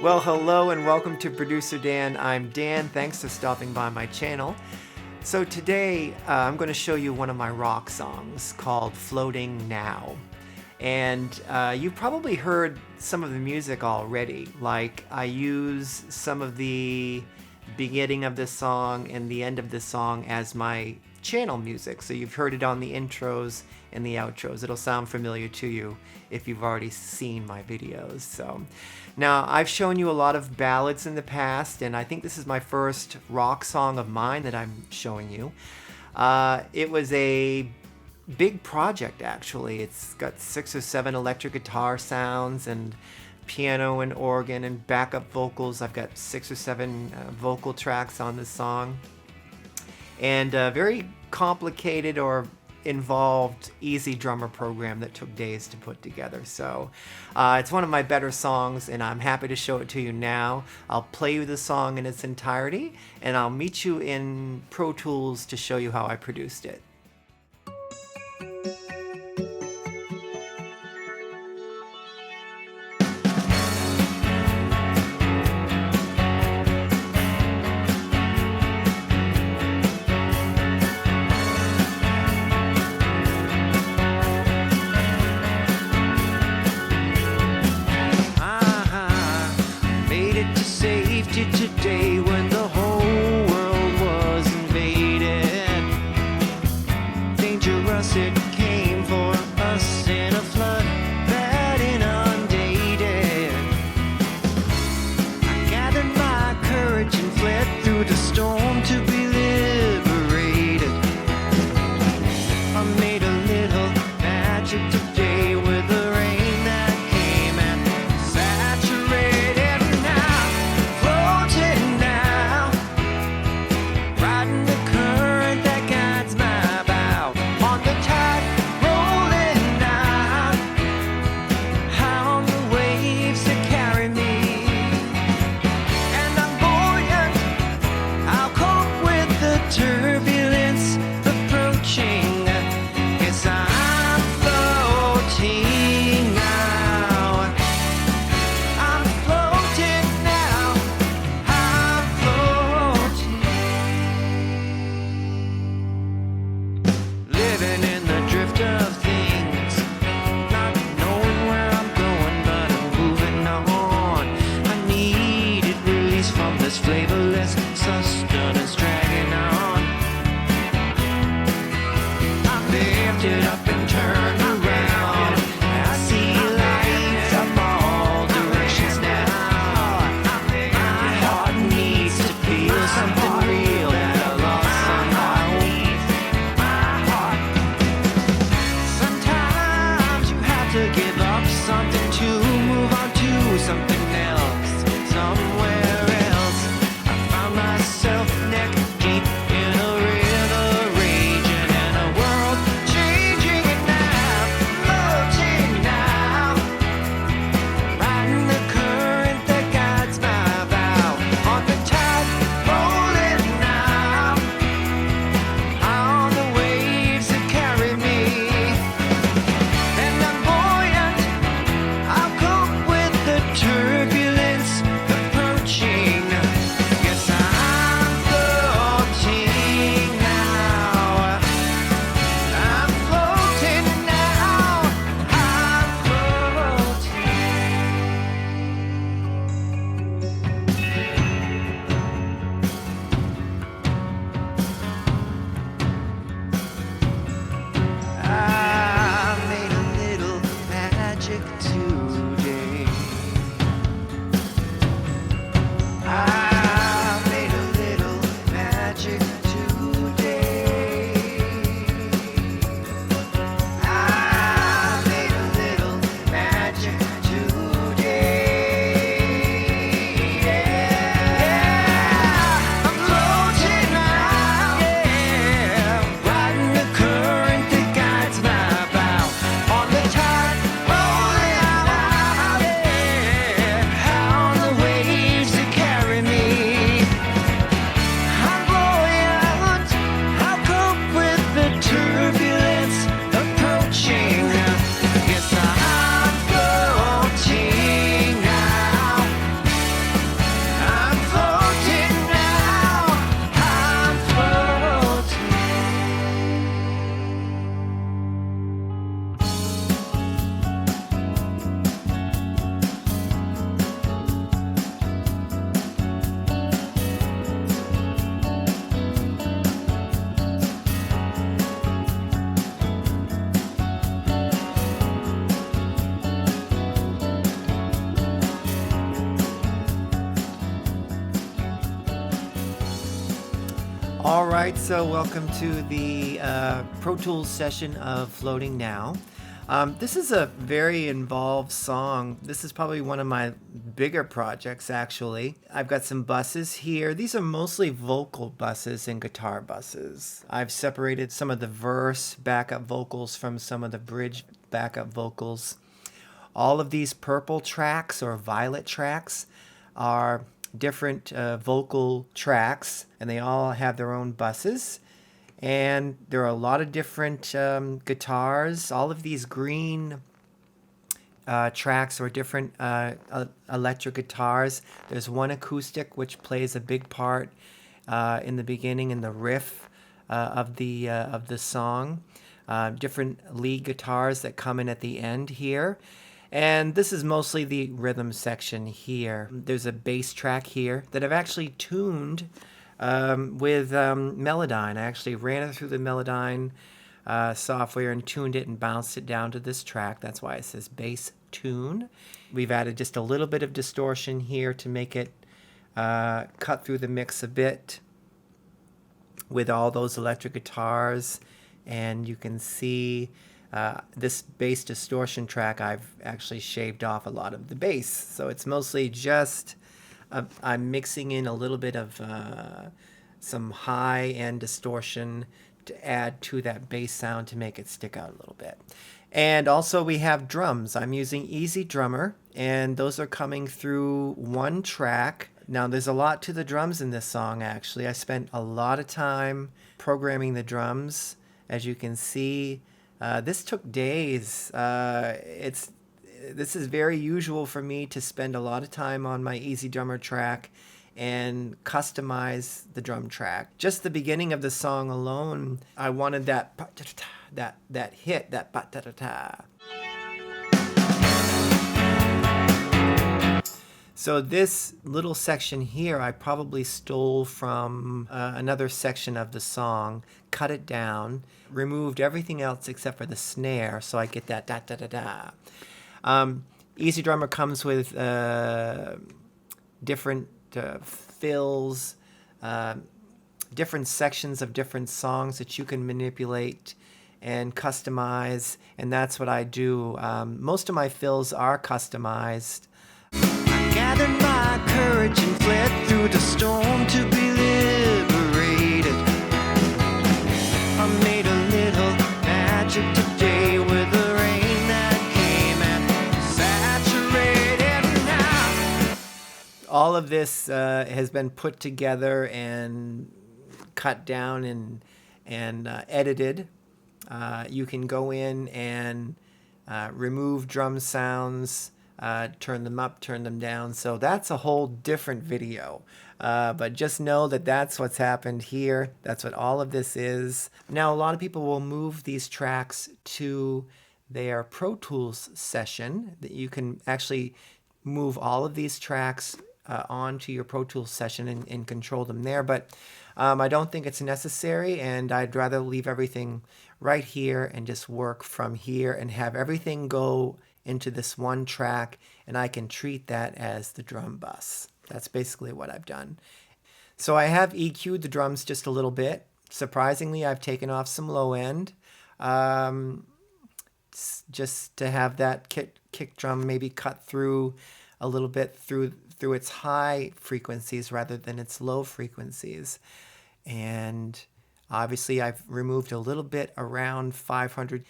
Well, hello and welcome to Producer Dan. I'm Dan. Thanks for stopping by my channel. So today I'm going to show you one of my rock songs called Floating Now. And you've probably heard some of the music already. Like I use some of the beginning of this song and the end of this song as my channel music. So you've heard it on the intros and the outros. It'll sound familiar to you if you've already seen my videos. So now I've shown you a lot of ballads in the past, and I think this is my first rock song of mine that I'm showing you. It was a big project actually. It's got 6 or 7 electric guitar sounds and piano and organ and backup vocals. I've got 6 or 7 vocal tracks on this song. And a very complicated or involved easy drummer program that took days to put together. So it's one of my better songs, and I'm happy to show it to you now. I'll play you the song in its entirety, and I'll meet you in Pro Tools to show you how I produced it. Today when the whole world was invaded, dangerous it came for us in a flood that inundated. I gathered my courage and fled through the storm to be liberated. I made a little magic today with the rain that came and saturated. Turbulence approaching. Yes, I'm floating now. I'm floating now. I'm floating. Living in the drift of things, not knowing where I'm going, but I'm moving on. I needed release from this flavorless sustenance dragging on. It up and turn around. I see lights up all directions now. My heart needs to feel something real that I lost somehow. Sometimes you have to give up something to move on to something else, somewhere else. I found myself neck deep in a river raging in a world changing, and now floating now, riding the current that guides my bow, on the tide rolling now, on the waves that carry me, and I'm buoyant. I'll cope with the turbulence approaching. Yes, I'm floating now. I'm floating now. I'm floating. I made a little magic today. I made a little magic today. I made a little magic today. Yeah. I'm floating now. Yeah. Riding the current that guides my bow, on the tide rolling out. All right, so welcome to the Pro Tools session of Floating Now. This is a very involved song. This is probably one of my bigger projects, actually. I've got some buses here. These are mostly vocal buses and guitar buses. I've separated some of the verse backup vocals from some of the bridge backup vocals. All of these purple tracks or violet tracks are different vocal tracks, and they all have their own buses. And there are a lot of different guitars. All of these green tracks are different electric guitars. There's one acoustic which plays a big part in the beginning in the riff of the song. Different lead guitars that come in at the end here. And this is mostly the rhythm section here. There's a bass track here that I've actually tuned with Melodyne. I actually ran it through the Melodyne software and tuned it and bounced it down to this track. That's why it says bass tune. We've added just a little bit of distortion here to make it cut through the mix a bit with all those electric guitars. And you can see this bass distortion track, I've actually shaved off a lot of the bass. So it's mostly just, I'm mixing in a little bit of some high-end distortion to add to that bass sound to make it stick out a little bit. And also we have drums. I'm using Easy Drummer, and those are coming through one track. Now there's a lot to the drums in this song, actually. I spent a lot of time programming the drums. As you can see, this took days. This is very usual for me to spend a lot of time on my Easy Drummer track and customize the drum track. Just the beginning of the song alone, I wanted that hit, that ba-da-da-da. So this little section here, I probably stole from another section of the song, cut it down, removed everything else except for the snare, so I get that da-da-da-da. Easy Drummer comes with different fills, different sections of different songs that you can manipulate and customize, and that's what I do. Most of my fills are customized. I gathered my courage and fled through the storm to be liberated. I made a little magic today with the rain that came and saturated now. All of this has been put together and cut down and edited. You can go in and remove drum sounds, turn them up, turn them down. So that's a whole different video. But just know that that's what's happened here. That's what all of this is. Now, a lot of people will move these tracks to their Pro Tools session. That you can actually move all of these tracks onto your Pro Tools session and control them there. But I don't think it's necessary, and I'd rather leave everything right here and just work from here and have everything go into this one track, and I can treat that as the drum bus. That's basically what I've done. So I have EQ'd the drums just a little bit. Surprisingly, I've taken off some low end just to have that kick drum maybe cut through a little bit through its high frequencies rather than its low frequencies. And obviously I've removed a little bit around 500.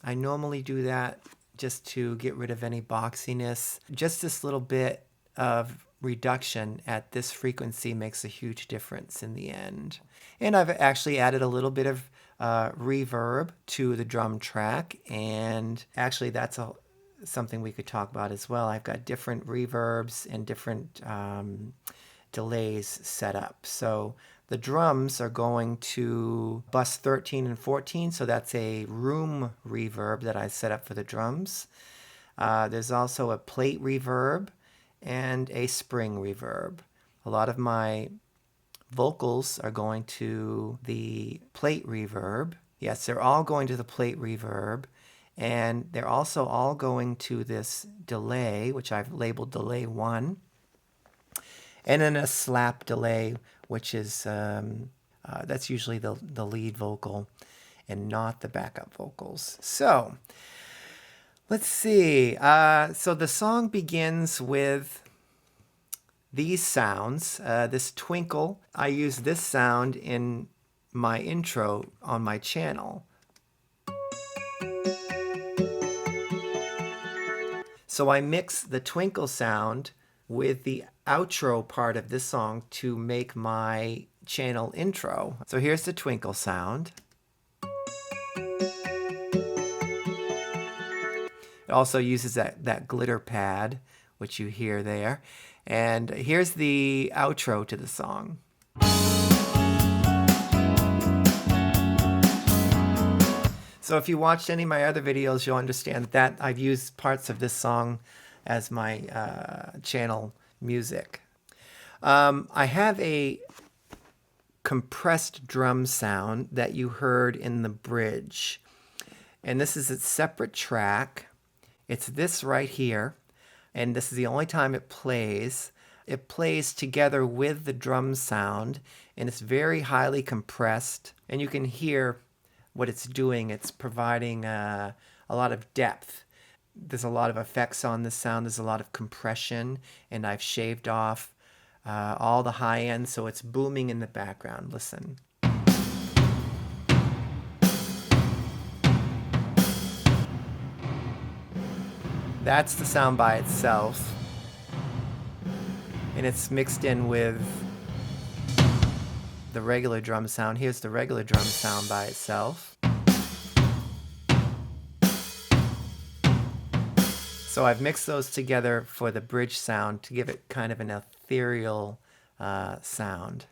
I normally do that just to get rid of any boxiness. Just this little bit of reduction at this frequency makes a huge difference in the end. And I've actually added a little bit of reverb to the drum track, and actually that's something we could talk about as well. I've got different reverbs and different delays set up. So the drums are going to bus 13 and 14, so that's a room reverb that I set up for the drums. There's also a plate reverb and a spring reverb. A lot of my vocals are going to the plate reverb. Yes, they're all going to the plate reverb, and they're also all going to this delay, which I've labeled delay 1, and then a slap delay, which is that's usually the lead vocal and not the backup vocals. So let's see. So the song begins with these sounds. This twinkle, I use this sound in my intro on my channel. So I mix the twinkle sound with the outro part of this song to make my channel intro. So here's the twinkle sound. It also uses that glitter pad, which you hear there. And here's the outro to the song. So if you watched any of my other videos, you'll understand that I've used parts of this song as my channel music. I have a compressed drum sound that you heard in the bridge. And this is a separate track. It's this right here. And this is the only time it plays. It plays together with the drum sound, and it's very highly compressed. And you can hear what it's doing. It's providing a lot of depth. There's a lot of effects on this sound. There's a lot of compression, and I've shaved off all the high end, so it's booming in the background. Listen. That's the sound by itself, and it's mixed in with the regular drum sound. Here's the regular drum sound by itself. So I've mixed those together for the bridge sound to give it kind of an ethereal sound.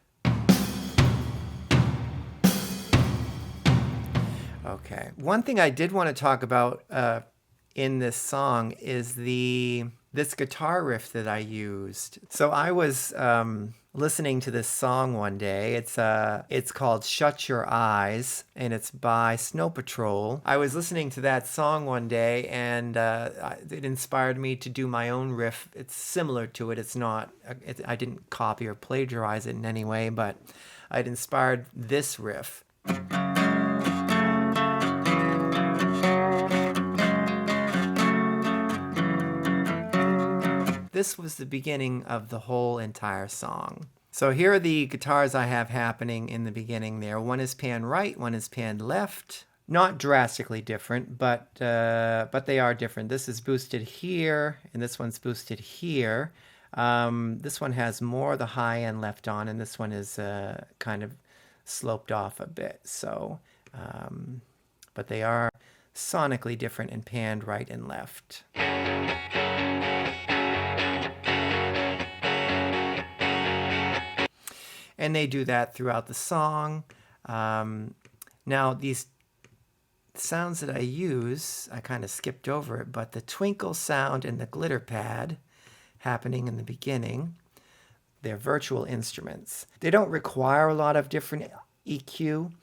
Okay. One thing I did want to talk about in this song is this guitar riff that I used. So I was listening to this song one day. It's called Shut Your Eyes, and it's by Snow Patrol. I was listening to that song one day, and it inspired me to do my own riff. It's similar to it. It's not, I didn't copy or plagiarize it in any way, but it inspired this riff. This was the beginning of the whole entire song. So here are the guitars I have happening in the beginning there. One is panned right, one is panned left. Not drastically different, but they are different. This is boosted here, and this one's boosted here. This one has more of the high end left on, and this one is kind of sloped off a bit. So, but they are sonically different and panned right and left. And they do that throughout the song. Now, these sounds that I use, I kind of skipped over it, but the twinkle sound and the glitter pad happening in the beginning, they're virtual instruments. They don't require a lot of different EQ.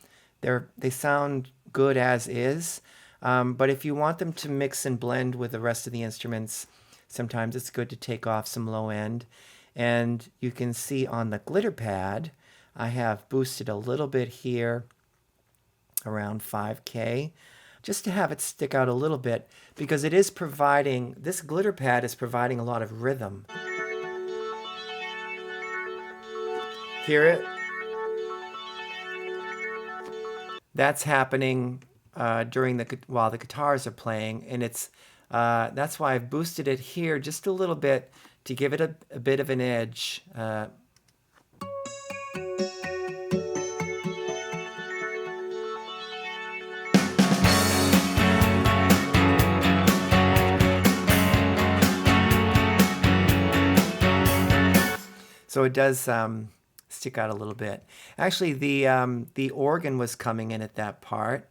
They sound good as is, but if you want them to mix and blend with the rest of the instruments, sometimes it's good to take off some low end. And you can see on the glitter pad, I have boosted a little bit here, around 5K, just to have it stick out a little bit, because it is providing, this glitter pad is providing a lot of rhythm. Hear it? That's happening while the guitars are playing, and that's why I've boosted it here just a little bit, to give it a bit of an edge. So it does stick out a little bit. Actually, the organ was coming in at that part.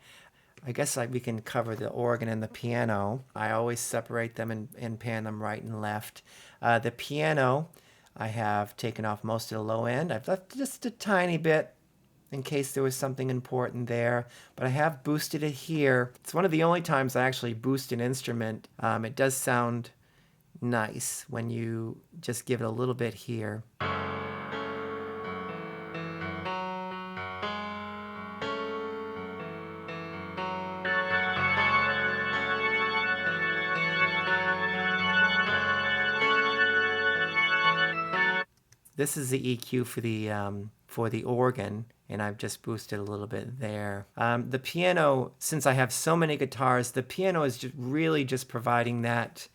I guess we can cover the organ and the piano. I always separate them and pan them right and left. The piano, I have taken off most of the low end. I've left just a tiny bit in case there was something important there, but I have boosted it here. It's one of the only times I actually boost an instrument. It does sound nice when you just give it a little bit here. This is the EQ for the organ, and I've just boosted a little bit there. The piano, since I have so many guitars, the piano is just really just providing that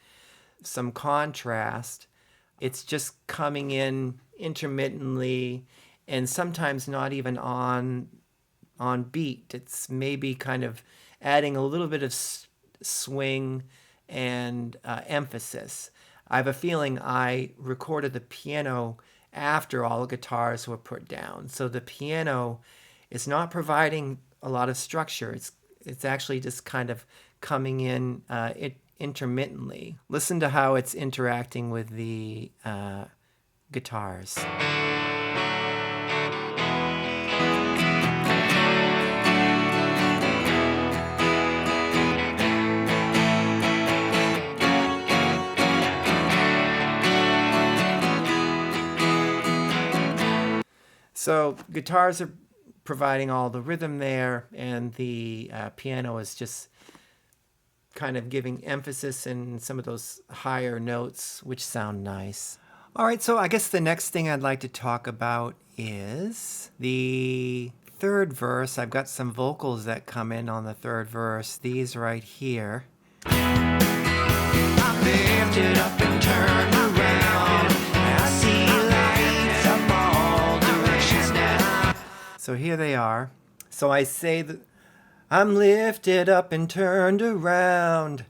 some contrast. It's just coming in intermittently and sometimes not even on beat. It's maybe kind of adding a little bit of swing and emphasis. I have a feeling I recorded the piano after all the guitars were put down. So the piano is not providing a lot of structure. It's actually just kind of coming in intermittently. Listen to how it's interacting with the guitars. So guitars are providing all the rhythm there, and the piano is just kind of giving emphasis in some of those higher notes, which sound nice. All right, so I guess the next thing I'd like to talk about is the third verse. I've got some vocals that come in on the third verse, these right here. I lifted up and turned around. I see lights up all directions now. So here they are. So I say that I'm lifted up and turned around.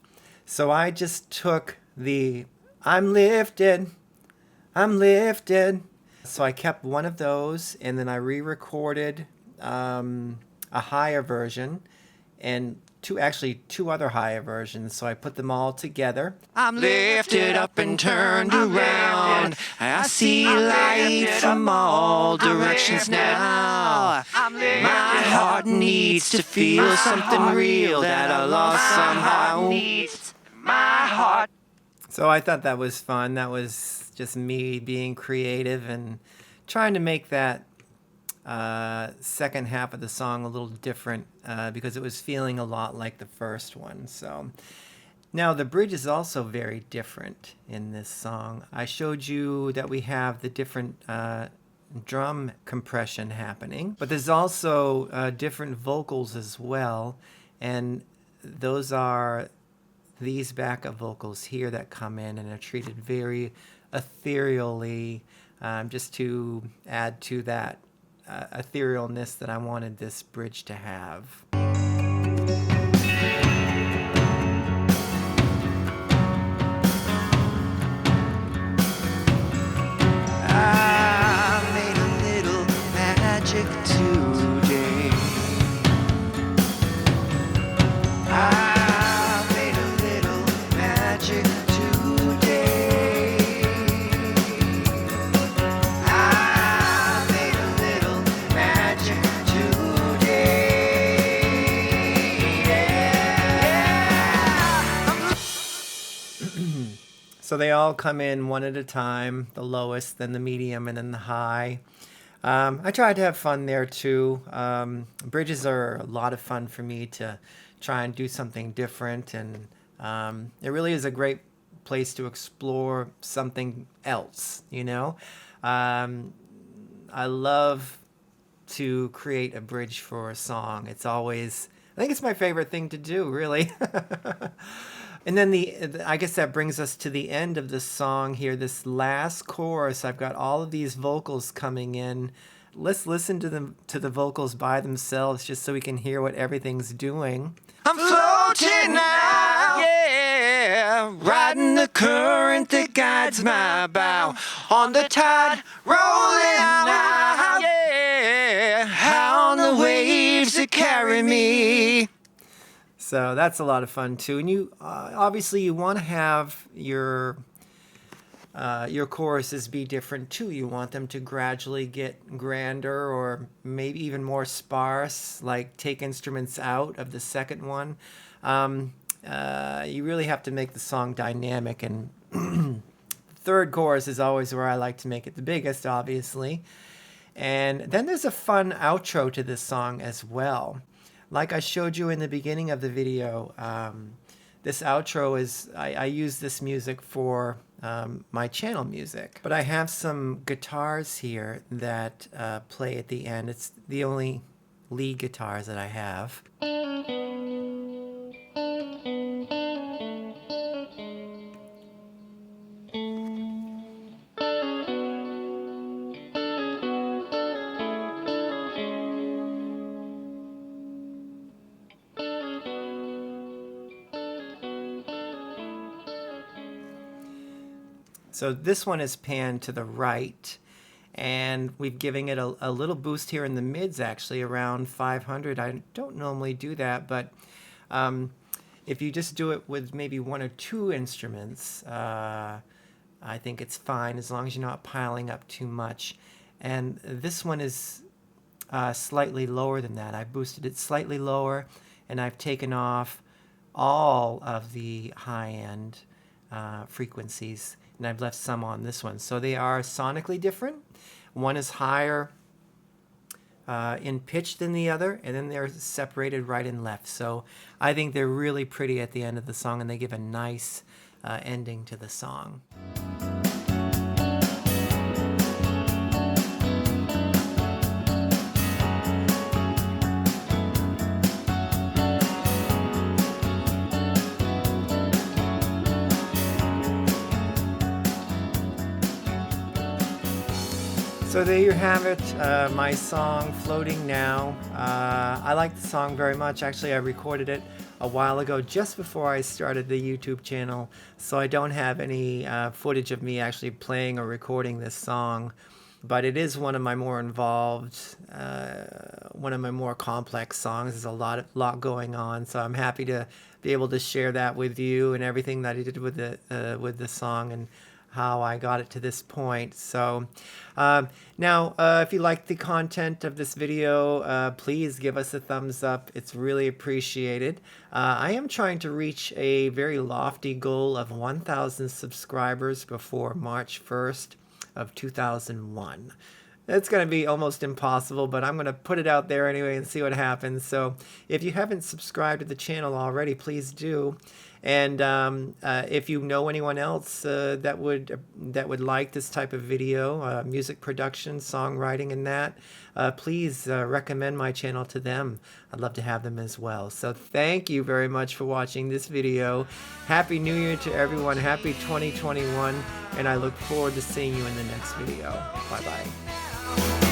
So I just took the I'm lifted. So I kept one of those, and then I re-recorded a higher version and two other higher versions. So I put them all together. I'm lifted up and turned around. I see light from all directions now. My heart needs to feel something real that I lost somehow. My heart. So I thought that was fun. That was just me being creative and trying to make that second half of the song a little different because it was feeling a lot like the first one. So now the bridge is also very different in this song. I showed you that we have the different drum compression happening, but there's also different vocals as well, and those are these backup vocals here that come in and are treated very ethereally, just to add to that etherealness that I wanted this bridge to have. I made a little magic today. I made a little magic today. I made a little magic today. Yeah. So they all come in one at a time, the lowest, then the medium, and then the high. I tried to have fun there too. Bridges are a lot of fun for me to try and do something different, and it really is a great place to explore something else, you know? I love to create a bridge for a song. It's always, I think it's my favorite thing to do, really. And then I guess that brings us to the end of this song here, this last chorus. I've got all of these vocals coming in. Let's listen to the vocals by themselves just so we can hear what everything's doing. I'm floating now, yeah, riding the current that guides my bow, on the tide rolling now, yeah, how on the waves that carry me. So that's a lot of fun too, and you obviously you want to have your choruses be different too. You want them to gradually get grander or maybe even more sparse, like take instruments out of the second one. You really have to make the song dynamic, and third chorus is always where I like to make it the biggest, obviously. And then there's a fun outro to this song as well. Like I showed you in the beginning of the video, this outro is, I use this music for my channel music. But I have some guitars here that play at the end. It's the only lead guitars that I have. So this one is panned to the right, and we've given it a little boost here in the mids, actually around 500. I don't normally do that, but if you just do it with maybe one or two instruments, I think it's fine as long as you're not piling up too much. And this one is slightly lower than that. I boosted it slightly lower, and I've taken off all of the high-end frequencies, and I've left some on this one. So they are sonically different. One is higher in pitch than the other, and then they're separated right and left. So I think they're really pretty at the end of the song, and they give a nice ending to the song. So there you have it, my song, Floating Now. I like the song very much. Actually, I recorded it a while ago, just before I started the YouTube channel, so I don't have any footage of me actually playing or recording this song. But it is one of my more involved, one of my more complex songs. There's a lot going on, so I'm happy to be able to share that with you and everything that I did with the song and how I got it to this point. So now, if you like the content of this video, please give us a thumbs up. It's really appreciated. I am trying to reach a very lofty goal of 1,000 subscribers before March 1st of 2001. It's going to be almost impossible, but I'm going to put it out there anyway and see what happens. So if you haven't subscribed to the channel already, please do. And if you know anyone else that would like this type of video, music production, songwriting, and that, please recommend my channel to them. I'd love to have them as well. So thank you very much for watching this video. Happy New Year to everyone. Happy 2021. And I look forward to seeing you in the next video. Bye-bye.